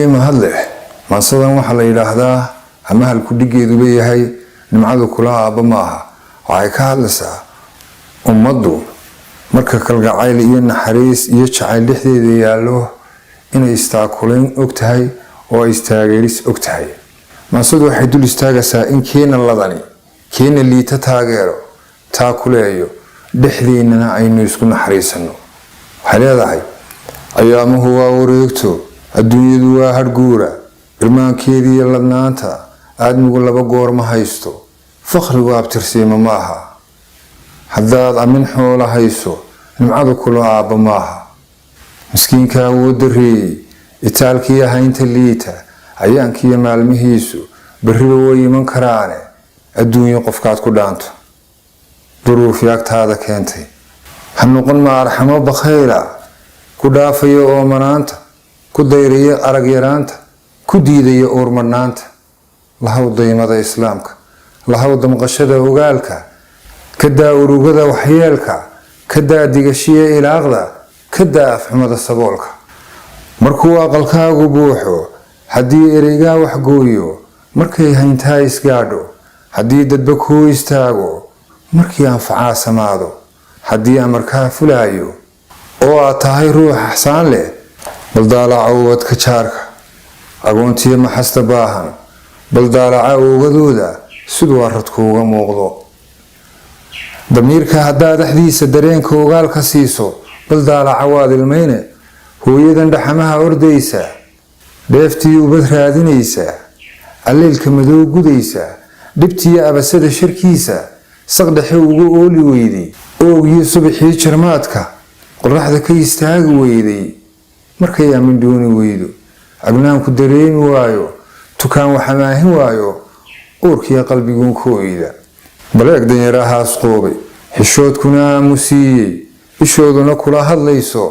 mahadle maasadan waxa la yiraahdaa ama hal ku dhigeedu leeyahay nimcadu kula aaba maaha waxay ka hadlaysaa ummadu marka kalgacayl iyo naxariis iyo jacayl dhexdeeda yaalo inay istaakuleen ogtahay oo istaageeris ogtahay maasadu waxay dul istaagaysaa in keena ladani keena liita taageero taakuleeyo dhexdeena aynu isku naxariisano waxay leedahay ayaamuhu waa wareegto adduunyadu waa harguura irmaankeedii ladnaanta aadmigu laba goor ma haysto fakhrigu abtirsiima maaha haddaad amin xoola hayso nimcadu kula aaba maaha miskiinka wuu dareeyay itaalkii ahaynta liita ayaankiiyo maalmihiisu berriba way iman karaane adduunyo qofkaad ku dhaanto duruufi agtaada keentay ha noqon ma arxamo bakhayla ku dhaafaya oo manaanta ku dayraya arag yaraanta ku diidaya uurmadnaanta lahaw daymada islaamka lahaw damqashada ogaalka kadaa urugada waxyeelka kadaa digashiya ilaaqda kadaa afxumada saboolka markuu aqalkaagu buuxo haddii ereygaa wax gooyo markay hayntaa isgaadho haddii dadba kuu istaago markii anfacaa samaado haddii amarkaa fulaayo oo aad tahay ruux axsaan leh baldaalaca uwadka jaarka agoontiya maxasta baahan baldaalaca ogadooda siduu aradku uga muuqdo damiirka haddaad dhexdiisa dareenka ogaalka siiso baldaalaca waad ilmayne hooyadan dhaxamaha ordaysa dheeftii ubad raadinaysa alleelka madow gudaysa dhibtiya abasada sharkiisa saqdhexe ugu ooli weyday oogii subaxii jarmaadka qoraxda ka istaagi weyday markay aamin dooni weydo agnaanku dareemi waayo tukaan waxamaahin waayo uurkiya qalbiguun kooyda baleeg danyarahaas qoobay xishoodkuna aamusiiyey ishooduna kula hadlayso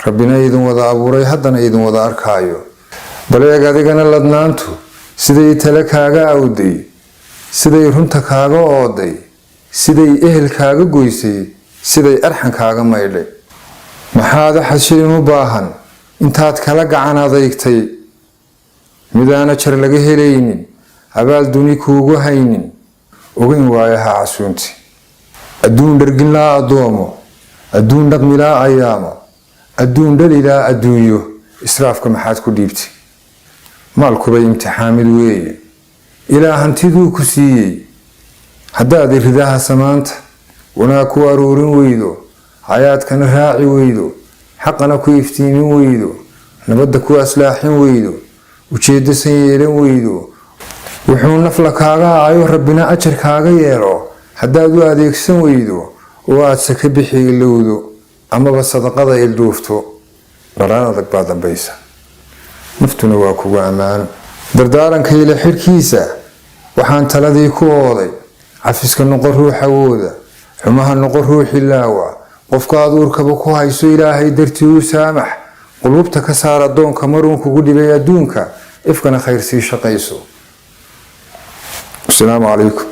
rabbina idin wada abuuray haddana idin wada arkaayo baleeg adigana ladnaantu siday tale kaaga awday siday runta kaaga ooday siday ehel kaaga goysay siday arxan kaaga maydhay maxaad xashilin u baahan intaad kala gacan adeegtay midaana jar laga helaynin abaal duni kuugu haynin ogeyn waayaha casuunti adduun dharginlaa addoomo adduun dhaqmilaa ayaamo adduun dhalilaa adduunyo israafka maxaad ku dhiibtay maalkubay imtixaamid weeye ilaa hantiduu ku siiyey haddaad iridaha samaanta wanaag ku aruurin weydo hayaadkana raaci weydo xaqana ku iftiimin weydo nabadda ku aslaaxin weydo ujeeddo san yeelan weydo wuxuu nafla kaaga aayo rabbina ajar kaaga yeelo haddaad u adeegsan weydo oo aad saka bixi ilowdo amaba sadaqada ilduufto dharaan adag baa dambaysa naftuna waa kugu ammaano dardaaranka ila xidhkiisa waxaan taladii ku ooday cafiska noqon ruux awooda xumaha noqon ruuxi laawa qofka aad uurkaba ku hayso ilaahay dartii u saamax qulubta ka saar addoonka maruun kugu dhibay adduunka ifkana khayr sii shaqayso. Assalaamu calaykum.